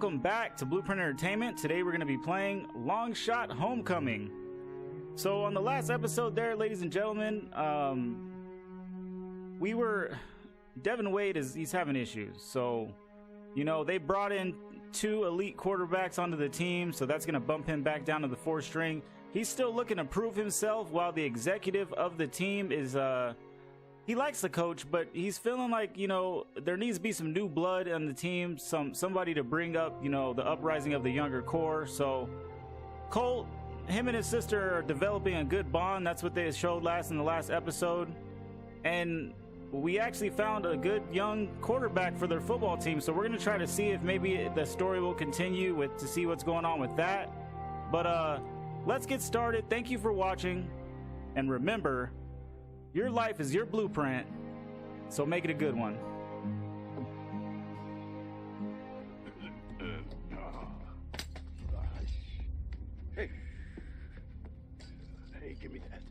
welcome back to Blueprint Entertainment. Today we're going to be playing Longshot Homecoming. So on the last episode there, ladies and gentlemen, Devin Wade he's having issues. So, you know, they brought in 2 elite quarterbacks onto the team, so that's going to bump him back down to the 4th string. He's still looking to prove himself while the executive of the team is, he likes the coach, but he's feeling like, you know, there needs to be some new blood on the team, somebody to bring up, you know, the uprising of the younger core. So Colt, him and his sister are developing a good bond. That's what they showed in the last episode. And we actually found a good young quarterback for their football team. So we're going to try to see if maybe the story will continue to see what's going on with that. But let's get started. Thank you for watching. And remember, your life is your blueprint, so make it a good one. Hey, give me that.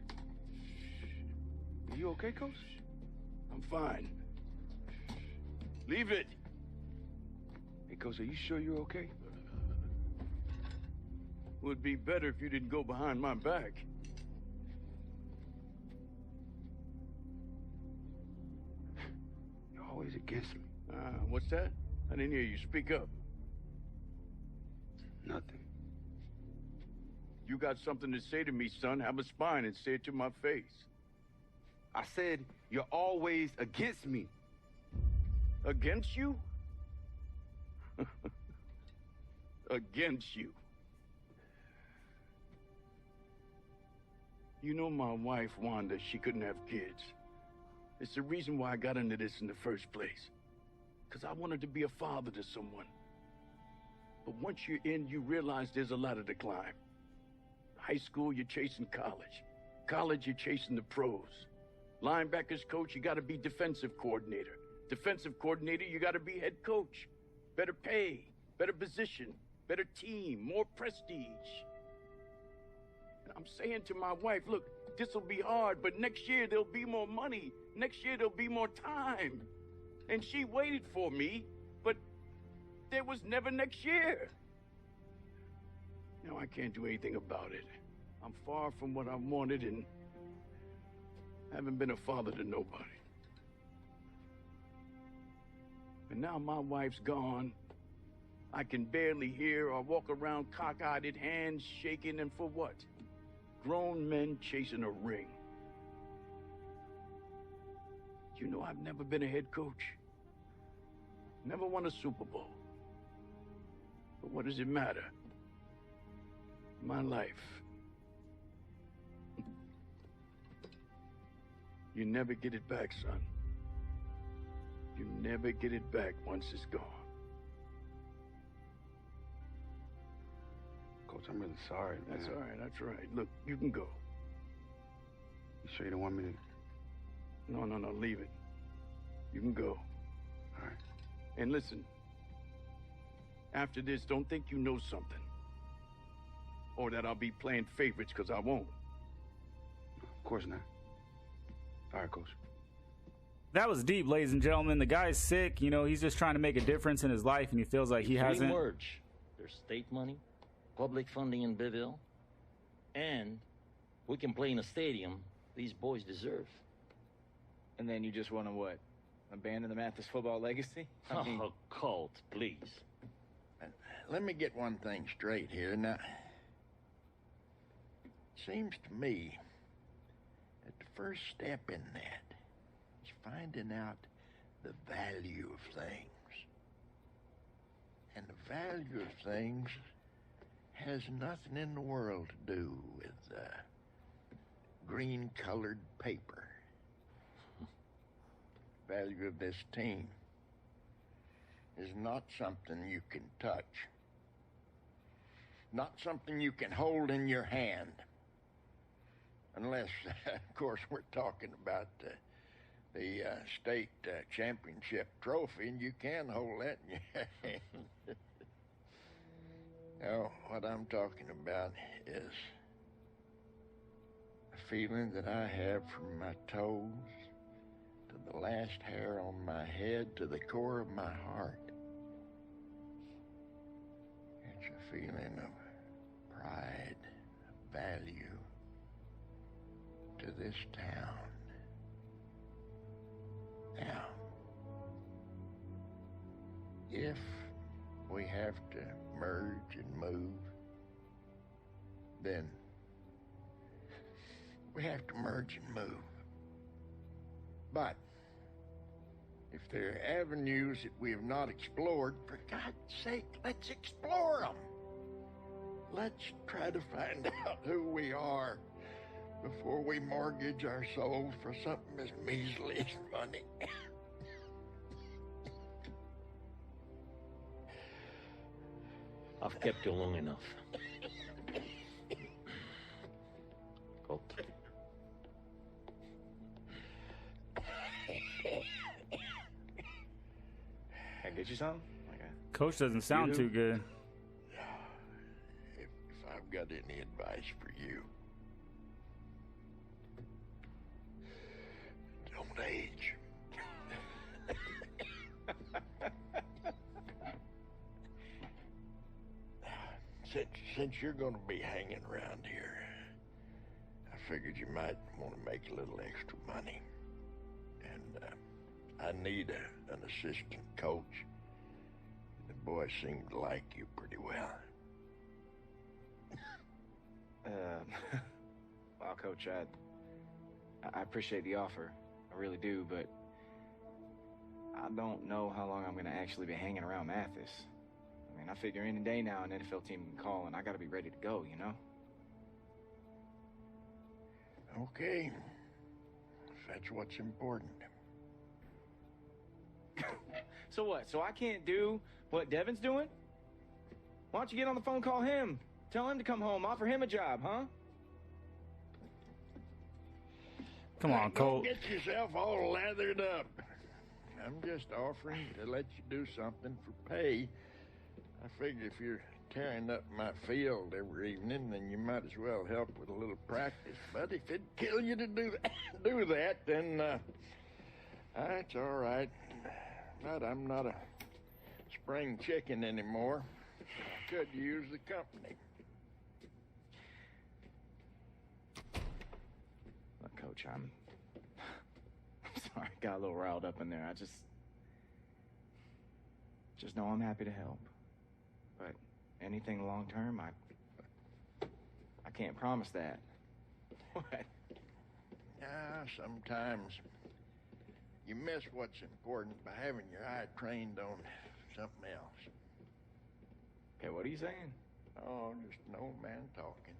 Are you okay, Coach? I'm fine. Leave it. Hey, Coach, are you sure you're okay? Would be better if you didn't go behind my back. Always against me. What's that? I didn't hear you. Speak up. Nothing. You got something to say to me, son? Have a spine and say it to my face. I said, you're always against me. Against you? Against you. You know my wife, Wanda, she couldn't have kids. It's the reason why I got into this in the first place. Because I wanted to be a father to someone. But once you're in, you realize there's a ladder to climb. High school, you're chasing college. College, you're chasing the pros. Linebackers coach, you gotta be defensive coordinator. Defensive coordinator, you gotta be head coach. Better pay, better position, better team, more prestige. And I'm saying to my wife, look, this will be hard, but next year there'll be more money. Next year there'll be more time. And she waited for me, but there was never next year. Now I can't do anything about it. I'm far from what I wanted and haven't been a father to nobody. And now my wife's gone. I can barely hear or walk around cockeyed, hands shaking, and for what? Grown men chasing a ring. You know, I've never been a head coach. Never won a Super Bowl. But what does it matter? My life. You never get it back, son. You never get it back once it's gone. Coach, I'm really sorry, man. That's all right, that's all right. Look, you can go. You sure you don't want me to? No, leave it. You can go. All right. And listen, after this, don't think you know something. Or that I'll be playing favorites, because I won't. Of course not. All right, Coach. That was deep, ladies and gentlemen. The guy's sick. You know, he's just trying to make a difference in his life, and he feels like he hasn't. Merge. There's state money, public funding in Biville, and we can play in a stadium these boys deserve. And then you just want to what? Abandon the Mathis football legacy? Oh, Colt, please. Let me get one thing straight here. Now, seems to me that the first step in that is finding out the value of things. And the value of things has nothing in the world to do with green-colored paper. Value of this team is not something you can touch. Not something you can hold in your hand. Unless, of course, we're talking about the state championship trophy, and you can hold that in your hand. No, what I'm talking about is a feeling that I have from my toes to the last hair on my head to the core of my heart. feeling of pride, value to this town. Now, if we have to merge and move, then we have to merge and move. But if there are avenues that we have not explored, for God's sake, let's explore them. Let's try to find out who we are before we mortgage our souls for something as measly as money. I've kept you long enough. Colt. Can I get you something? Coach doesn't sound too good. If I've got any advice for you, don't age. Since you're going to be hanging around here, I figured you might want to make a little extra money. And I need an assistant coach. The boys seem to like you pretty well. Well, Coach, I appreciate the offer. I really do, but I don't know how long I'm going to actually be hanging around Mathis. I mean, I figure any day now an NFL team can call, and I got to be ready to go, you know? Okay. If that's what's important. So what? So I can't do what Devin's doing? Why don't you get on the phone, call him? Tell him to come home, offer him a job, huh? Come on, Colt. Don't get yourself all lathered up. I'm just offering to let you do something for pay. I figure if you're tearing up my field every evening, then you might as well help with a little practice. But if it'd kill you to do that, then that's all right. But I'm not a spring chicken anymore. I could use the company. Look, Coach, I'm sorry, I got a little riled up in there. I just know I'm happy to help. But anything long term, I can't promise that. What? Yeah, sometimes you miss what's important by having your eye trained on something else. Okay, what are you saying? Oh, just an old man talking.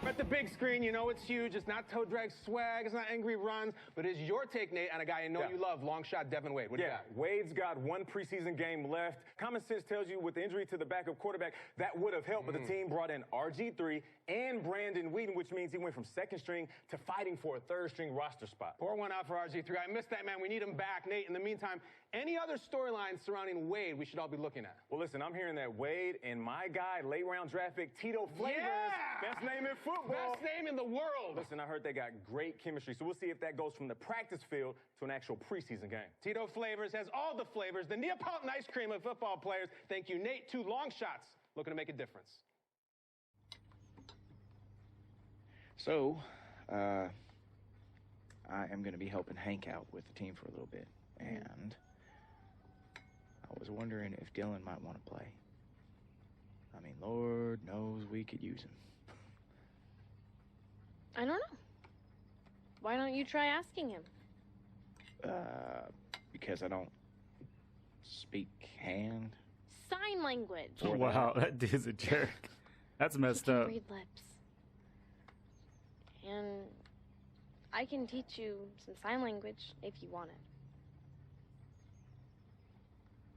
At the big screen, you know it's huge. It's not toe drag swag. It's not angry runs. But it's your take, Nate, on a guy you know you love, Longshot Devin Wade. What do you got? Wade's got one preseason game left. Common sense tells you with the injury to the backup quarterback, that would have helped. But the team brought in RG3 and Brandon Whedon, which means he went from second string to fighting for a third string roster spot. Pour one out for RG3. I missed that, man. We need him back, Nate. In the meantime, any other storylines surrounding Wade we should all be looking at? Well, listen, I'm hearing that Wade and my guy, late round draft pick, Tito Flavors, best name in football. Best name in the world. Listen, I heard they got great chemistry, so we'll see if that goes from the practice field to an actual preseason game. Tito Flavors has all the flavors, the Neapolitan ice cream of football players. Thank you, Nate. 2 long shots looking to make a difference. So, I am going to be helping Hank out with the team for a little bit, and I was wondering if Dylan might want to play. I mean, Lord knows we could use him. I don't know. Why don't you try asking him? Because I don't speak hand. Sign language. Wow, that dude's a jerk. That's messed He can up. read lips. And I can teach you some sign language if you want it.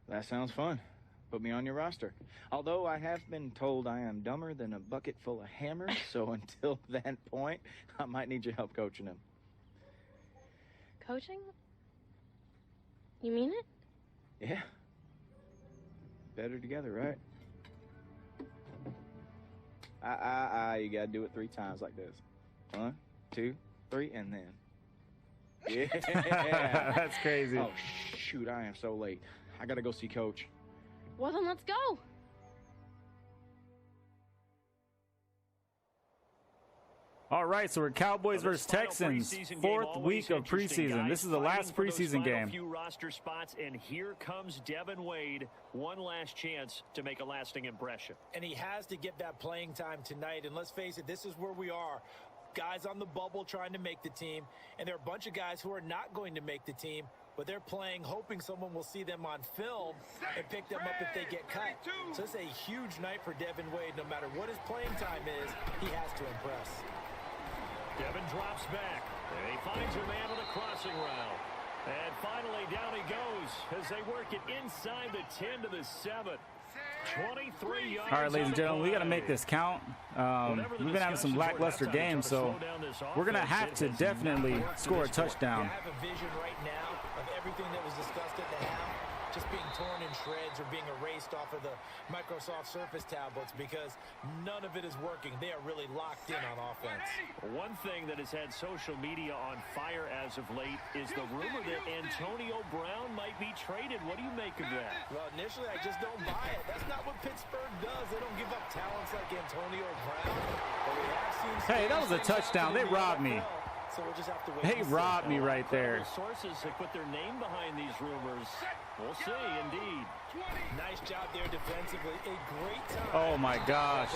That sounds fun. Put me on your roster. Although I have been told I am dumber than a bucket full of hammers, so until that point, I might need your help coaching him. Coaching? You mean it? Yeah. Better together, right? You gotta do it 3 times like this. 1, 2, 3, and then. Yeah. That's crazy. Oh, shoot, I am so late. I gotta go see Coach. Well, then let's go. All right, so we're Cowboys versus Texans, fourth week of preseason. This is the last preseason game. Few roster spots, and here comes Devin Wade, one last chance to make a lasting impression. And he has to get that playing time tonight. And let's face it, this is where we are. Guys on the bubble trying to make the team, and there are a bunch of guys who are not going to make the team, but they're playing hoping someone will see them on film and pick them up if they get cut. So it's a huge night for Devin Wade. No matter what his playing time is, he has to impress. Devin drops back, and he finds a man on a crossing route. And finally, down he goes as they work it inside the 10 to the 7. 23 yards. All right, ladies and gentlemen, we got to make this count. We've been having some lackluster games, so we're going to have to definitely score a touchdown. I have a vision right now of everything that was discussed at the half just being torn in shreds or being erased off of the Microsoft Surface tablets because none of it is working. They are really locked in on offense. One thing that has had social media on fire as of late is the rumor that Antonio Brown might be traded. What do you make of that? Well, initially, I just don't buy it. That's not what Pittsburgh does. They don't give up talents like Antonio Brown. But we have seen hey, that was a touchdown. They robbed me. So we'll just have to wait. They robbed me right there. Sources have put their name behind these rumors. We'll see, indeed. Nice job there defensively. A great time. Oh, my gosh.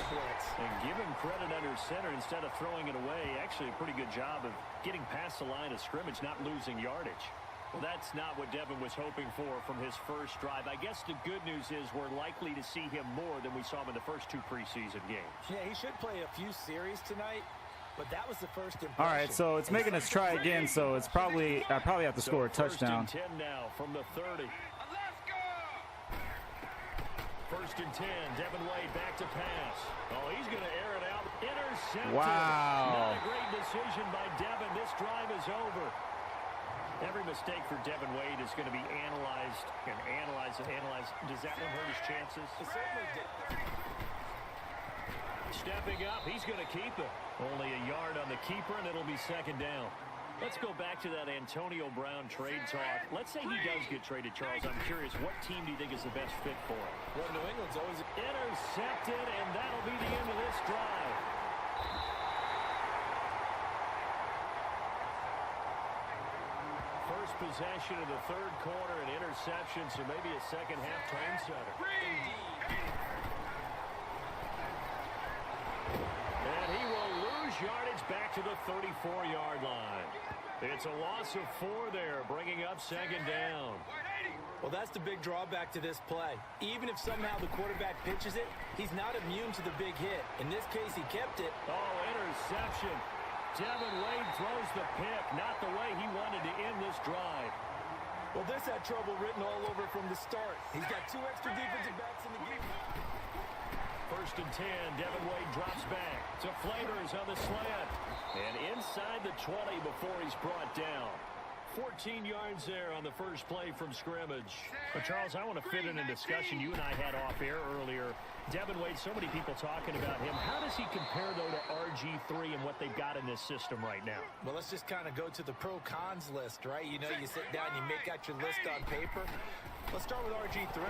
And give him credit under center instead of throwing it away. Actually, a pretty good job of getting past the line of scrimmage, not losing yardage. Well, that's not what Devin was hoping for from his first drive. I guess the good news is we're likely to see him more than we saw him in the first two preseason games. Yeah, he should play a few series tonight. But that was the first impression. All right, so it's making us try again, so it's probably I probably have to score a touchdown. First and 10 now from the 30. First and 10, Devin Wade back to pass. Oh, he's going to air it out. Intercepted. Wow. Not a great decision by Devin. This drive is over. Every mistake for Devin Wade is going to be analyzed and analyzed and analyzed. Does that one hurt his chances? It certainly did. Stepping up, he's going to keep it. Only a yard on the keeper, and it'll be second down. Let's go back to that Antonio Brown trade talk. Let's say he does get traded, Charles. I'm curious, what team do you think is the best fit for him? Well, New England's always intercepted, and that'll be the end of this drive. First possession of the third quarter, an interception, so maybe a second half tone setter. And he will lose yardage back to the 34-yard line. It's a loss of 4 there, bringing up second down. Well, that's the big drawback to this play. Even if somehow the quarterback pitches it, he's not immune to the big hit. In this case, he kept it. Oh, interception. Devin Wade throws the pick, not the way he wanted to end this drive. Well, this had trouble written all over from the start. He's got 2 extra defensive backs in the game. First and 10, Devin Wade drops back to Flavors on the slant. And inside the 20 before he's brought down. 14 yards there on the first play from scrimmage. But Charles, I want to fit in a discussion you and I had off air earlier. Devin Wade, so many people talking about him. How does he compare, though, to RG3 and what they've got in this system right now? Well, let's just kind of go to the pro-cons list, right? You know, you sit down, you make out your list on paper. Let's start with RG3.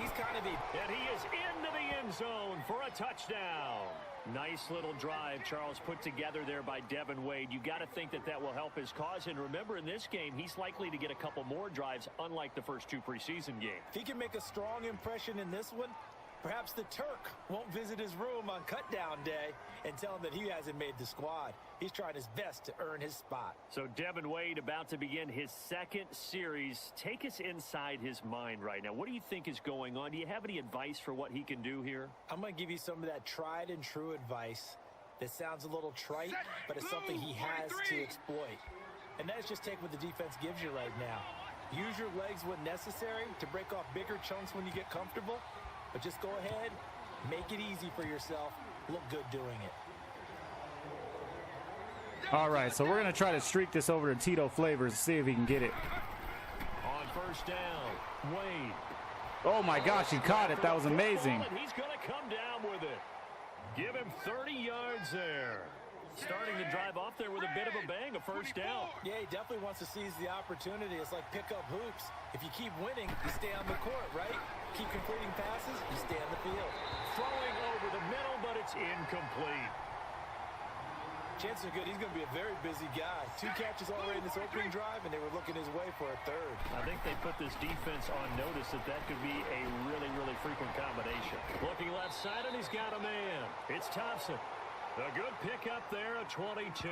He's kind of the... And he is into the end zone for a touchdown. Nice little drive, Charles, put together there by Devin Wade. You got to think that that will help his cause. And remember, in this game, he's likely to get a couple more drives, unlike the first 2 preseason games. If he can make a strong impression in this one, perhaps the Turk won't visit his room on cutdown day and tell him that he hasn't made the squad. He's trying his best to earn his spot. So Devin Wade about to begin his second series. Take us inside his mind right now. What do you think is going on? Do you have any advice for what he can do here? I'm going to give you some of that tried and true advice that sounds a little trite, but it's something he has to exploit. And that's just take what the defense gives you right now. Use your legs when necessary to break off bigger chunks when you get comfortable. But just go ahead, make it easy for yourself, look good doing it. All right, so we're going to try to streak this over to Tito Flavors to see if he can get it. On first down, Wade. Oh, my gosh, he caught it. That was amazing. And he's going to come down with it. Give him 30 yards there. Starting to drive off there with a bit of a bang, a first down. Yeah, he definitely wants to seize the opportunity. It's like pick up hoops. If you keep winning, you stay on the court, right? Keep completing passes, you stay on the field. Throwing over the middle, but it's incomplete. Chances are good he's going to be a very busy guy. 2 catches already in this opening drive, and they were looking his way for a third. I think they put this defense on notice that could be a really, really frequent combination. Looking left side, and he's got a man. It's Thompson. A good pick up there, a 22.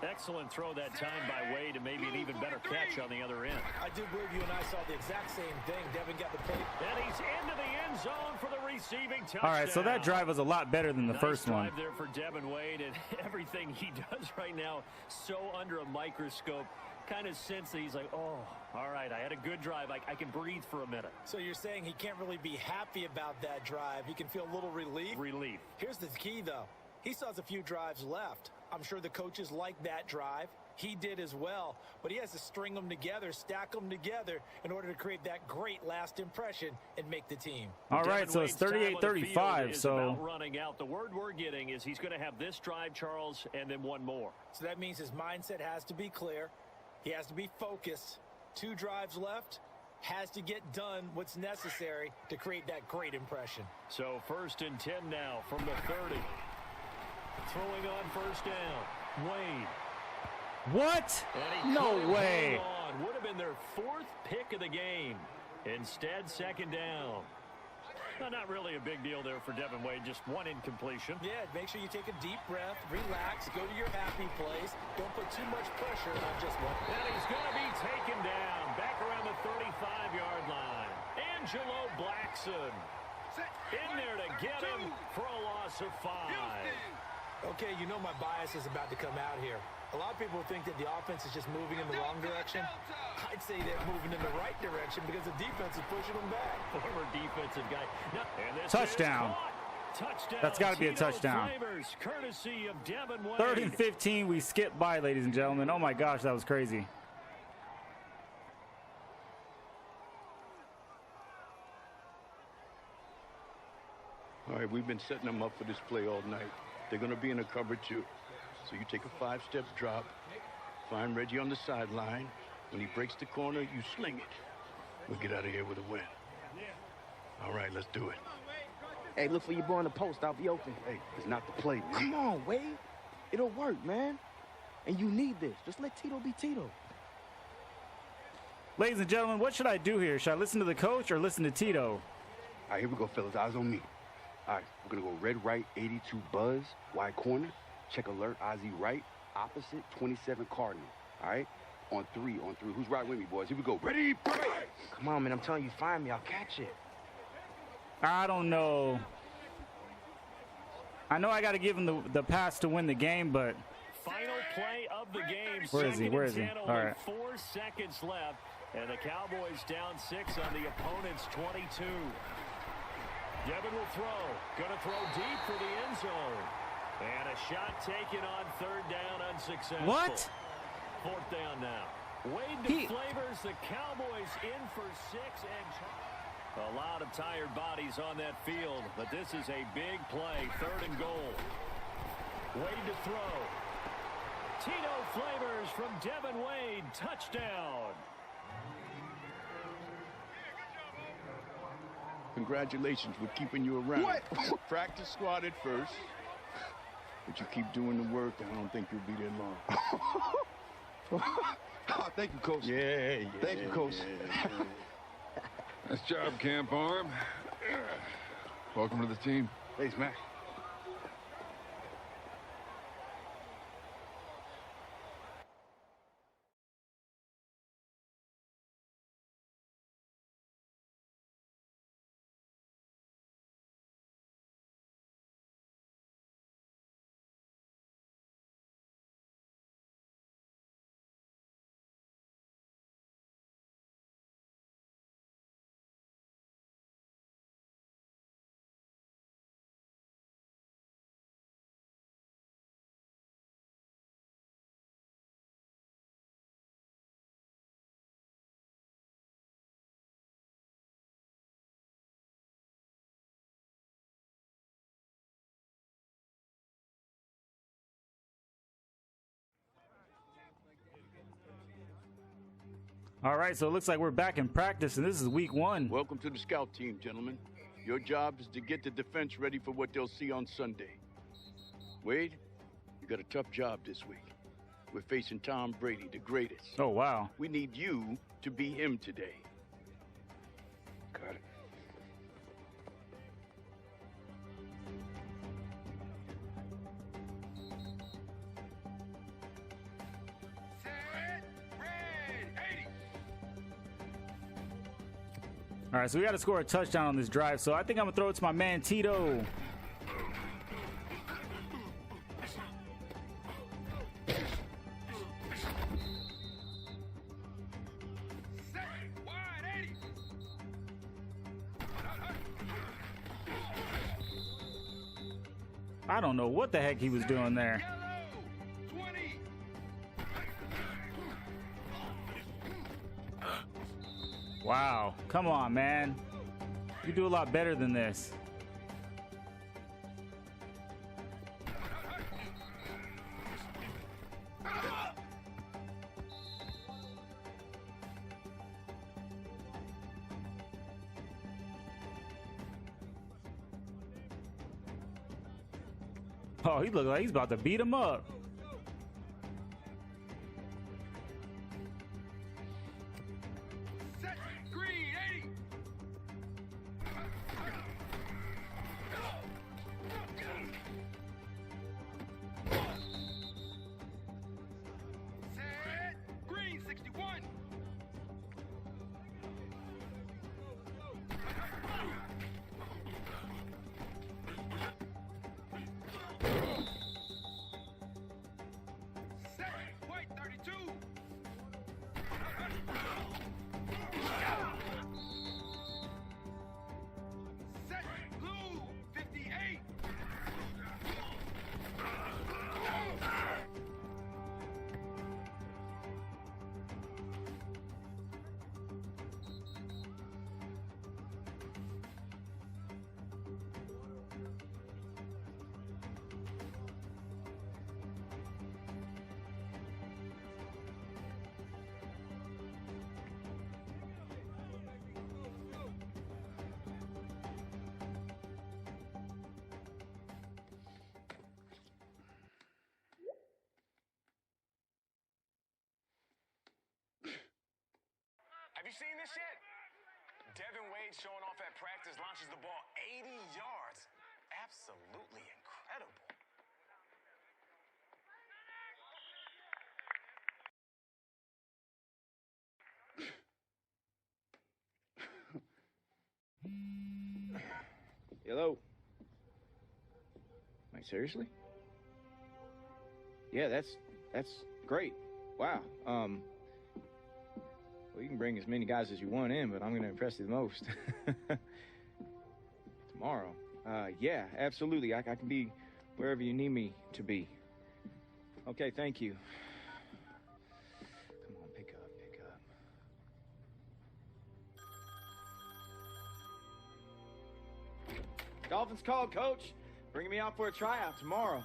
Excellent throw that time by Wade, and maybe an even better catch on the other end. I do believe you and I saw the exact same thing. Devin got the pick. And he's into the end zone for the receiving touchdown. All right, so that drive was a lot better than the first one. Nice drive there for Devin Wade, and everything he does right now so under a microscope. Kind of sense that he's like, oh, all right, I had a good drive. I can breathe for a minute. So you're saying he can't really be happy about that drive. He can feel a little relief? Relief. Here's the key, though. He still has a few drives left. I'm sure the coaches like that drive. He did as well. But he has to string them together, stack them together in order to create that great last impression and make the team. All right, so it's 38-35. So running out. The word we're getting is he's going to have this drive, Charles, and then one more. So that means his mindset has to be clear. He has to be focused. 2 drives left. Has to get done what's necessary to create that great impression. So 1st and 10 now from the 30. Throwing on first down. Wade. What? No way. Would have been their 4th pick of the game. Instead, 2nd down. Well, not really a big deal there for Devin Wade. Just 1 incompletion. Yeah, make sure you take a deep breath, relax, go to your happy place. Don't put too much pressure on just one. And he's going to be taken down back around the 35-yard line. Angelo Blackson in there to get him for a loss of 5. Okay, you know my bias is about to come out here. A lot of people think that the offense is just moving in the wrong direction. I'd say they're moving in the right direction because the defense is pushing them back. Former defensive guy. Touchdown. Touchdown. That's got to be a touchdown. Flavors, courtesy of Devin Wade. 3rd and 15, we skipped by, ladies and gentlemen. Oh, my gosh, that was crazy. All right, we've been setting them up for this play all night. They're going to be in a cover 2. So you take a 5-step drop, find Reggie on the sideline. When he breaks the corner, you sling it. We'll get out of here with a win. All right, let's do it. Hey, look for your boy in the post. I'll be open. Hey, it's not the play, man. Come on, Wade. It'll work, man. And you need this. Just let Tito be Tito. Ladies and gentlemen, what should I do here? Should I listen to the coach or listen to Tito? All right, here we go, fellas. Eyes on me. All right, we're going to go red right, 82 buzz, wide corner. Check alert, Ozzy right, opposite, 27 Cardinal. All right? On 3. Who's right with me, boys? Here we go. Ready, break! Come on, man. I'm telling you, find me. I'll catch it. I don't know. I know I got to give him the pass to win the game, but... Final play of the game. Where is he? Where is he? All right. 4 seconds left, and the Cowboys down 6 on the opponent's 22. Devin will throw. Going to throw deep for the end zone. And a shot taken on 3rd down, unsuccessful. What? 4th down now. Wade to Flavors, the Cowboys in for 6. And a lot of tired bodies on that field, but this is a big play. 3rd and goal. Wade to throw. Tito Flavors from Devin Wade. Touchdown. Congratulations for keeping you around. What? Practice squad at first. But you keep doing the work, I don't think you'll be there long. Oh, thank you, Coach. Yeah. Thank you, Coach. Yeah. Nice job, Camp Arm. Welcome to the team. Thanks, man. All right, so it looks like we're back in practice, and this is week 1. Welcome to the scout team, gentlemen. Your job is to get the defense ready for what they'll see on Sunday. Wade, you got a tough job this week. We're facing Tom Brady, the greatest. Oh, wow. We need you to be him today. Got it. All right, so we got to score a touchdown on this drive, so I think I'm going to throw it to my man, Tito. I don't know what the heck he was doing there. Wow, come on, man. You do a lot better than this. Oh, he looks like he's about to beat him up. Have you seen this yet? Devin Wade showing off at practice, launches the ball 80 yards. Absolutely incredible. Hello. Wait, seriously? Yeah, that's great. Wow. Well, you can bring as many guys as you want in, but I'm going to impress you the most. Tomorrow. Yeah, absolutely. I can be wherever you need me to be. Okay, thank you. Come on, pick up. Dolphins called, Coach. Bringing me out for a tryout tomorrow.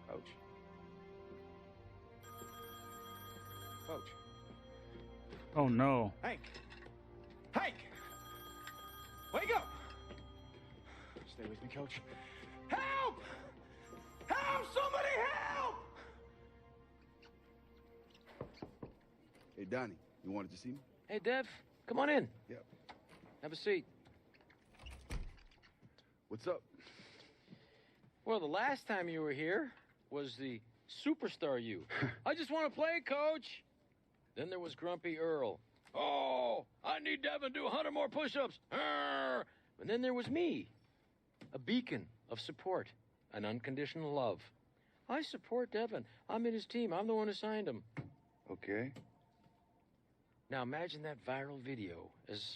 Coach. Oh, no. Hank! Wake up! Stay with me, Coach. Help! Help! Somebody help! Hey, Donnie, you wanted to see me? Hey, Dev, come on in. Yep. Have a seat. What's up? Well, the last time you were here was the superstar you. I just want to play, Coach. Then there was Grumpy Earl. Oh, I need Devin to do 100 more push-ups. And then there was me, a beacon of support, an unconditional love. I support Devin. I'm in his team. I'm the one who signed him. Okay. Now imagine that viral video as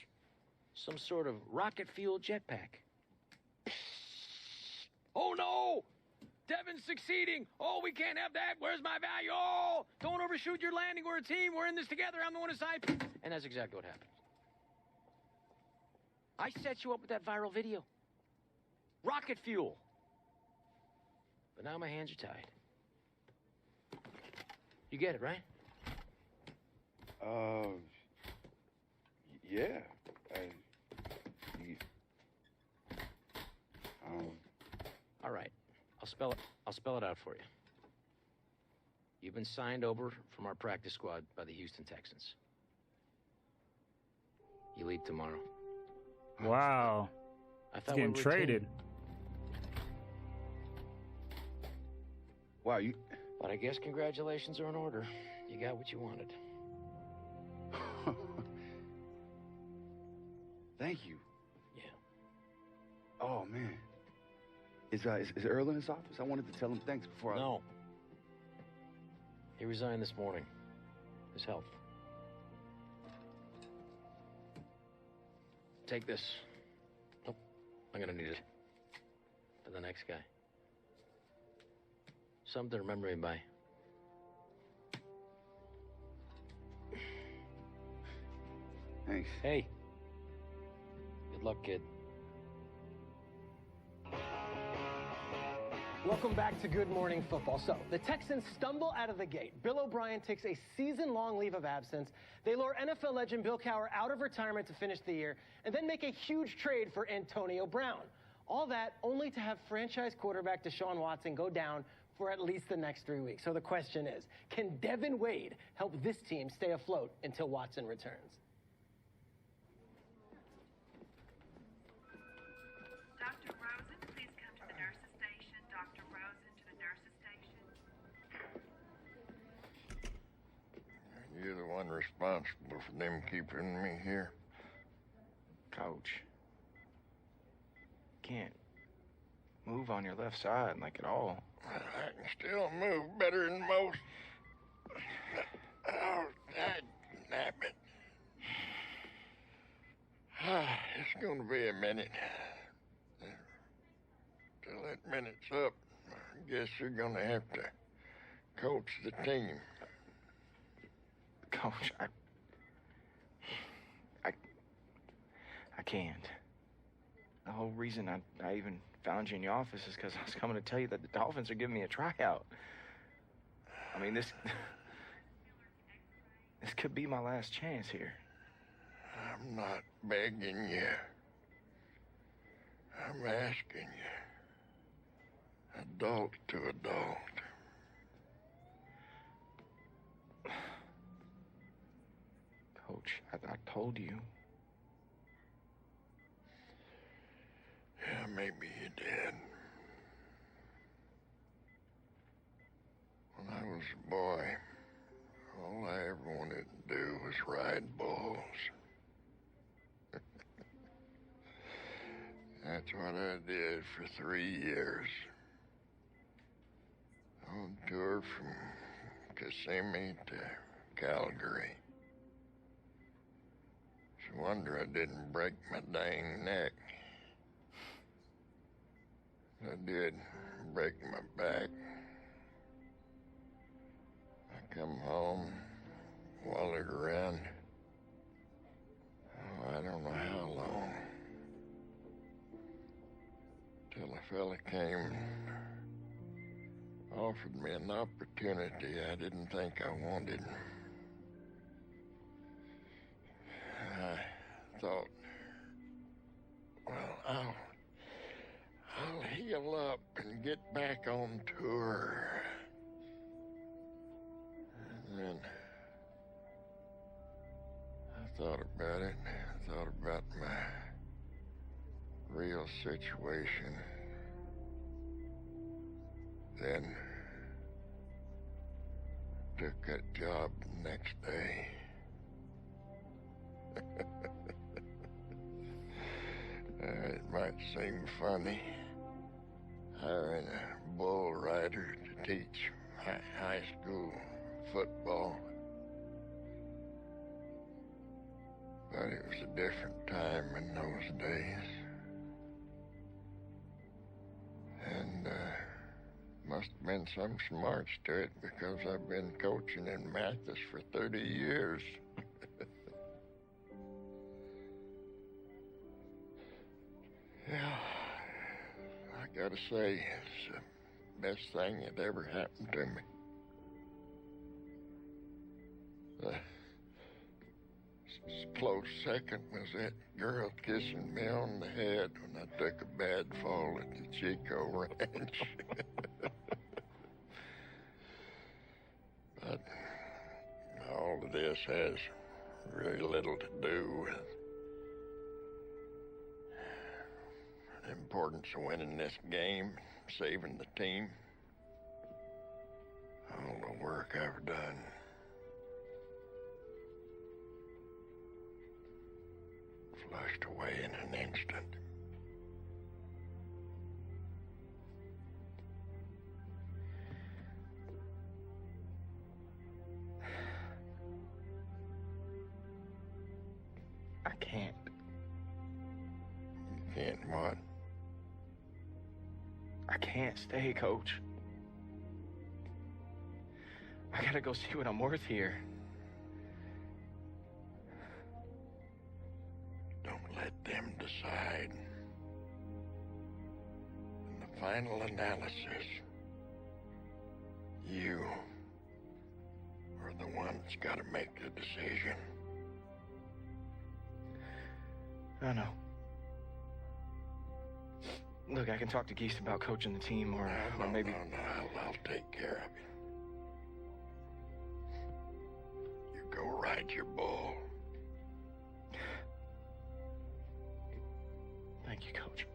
some sort of rocket-fueled jetpack. Oh, no! Devin's succeeding. Oh, we can't have that. Where's my value? Oh, don't overshoot your landing. We're a team. We're in this together. I'm the one aside. And that's exactly what happened. I set you up with that viral video. Rocket fuel. But now my hands are tied. You get it, right? Yeah. All right. I'll spell it out for you. You've been signed over from our practice squad by the Houston Texans. You leave tomorrow. Wow. I He's thought getting we were a team. traded. Wow, you... But I guess congratulations are in order. You got what you wanted. Thank you. Yeah. Oh, man. Is Earl in his office? I wanted to tell him thanks before No. He resigned this morning. His health. Take this. Nope. I'm gonna need it. For the next guy. Something to remember me by. Thanks. Hey. Good luck, kid. Welcome back to Good Morning Football. So, the Texans stumble out of the gate. Bill O'Brien takes a season-long leave of absence. They lure NFL legend Bill Cowher out of retirement to finish the year, and then make a huge trade for Antonio Brown. All that only to have franchise quarterback Deshaun Watson go down for at least the next 3 weeks. So the question is, can Devin Wade help this team stay afloat until Watson returns? Dr. Rosen, please come to the nurses station. Dr. Rosen to the nurses station. You're the one responsible for them keeping me here. Coach. Can't move on your left side, like at all. I can still move better than most. Oh, damn it. It's gonna be a minute. Till that minute's up, I guess you're gonna have to coach the team. Coach, I can't. The whole reason I even found you in your office is because I was coming to tell you that the Dolphins are giving me a tryout. I mean, this could be my last chance here. I'm not begging you. I'm asking you. Adult to adult. Coach, I told you. Yeah, maybe you did. When I was a boy, all I ever wanted to do was ride bulls. That's what I did for 3 years. On tour from Kissimmee to Calgary. It's a wonder I didn't break my dang neck. I did break my back. I come home, wallered around. Oh, I don't know how long. Till a fella came, offered me an opportunity I didn't think I wanted. I thought, well, I'll heal up and get back on tour. And then I thought about it. I thought about my real situation. Then took that job the next day. It might seem funny, hiring a bull rider to teach high school football. But it was a different time in those days. And must have been some smarts to it because I've been coaching in Mathis for 30 years. Yeah, I gotta say, it's the best thing that ever happened to me. close second was that girl kissing me on the head when I took a bad fall at the Chico Ranch. But all of this has really little to do with the importance of winning this game, saving the team. All the work I've done. Flushed away in an instant. I can't. You can't what? I can't stay, Coach. I gotta go see what I'm worth here. Don't let them decide. In the final analysis, you are the one that's got to make the decision. I know. Look, I can talk to Geese about coaching the team, or maybe... No, I'll take care of you. You go ride your bull. Thank you, Coach.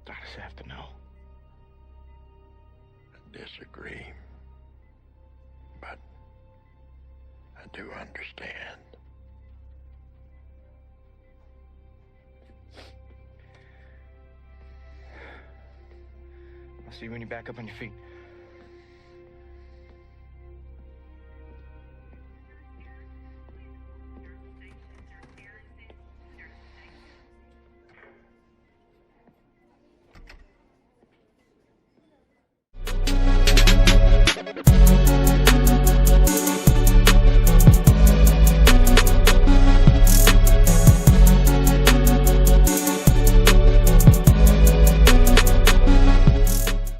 I just have to know. I disagree, but I do understand. I'll see you when you're back up on your feet.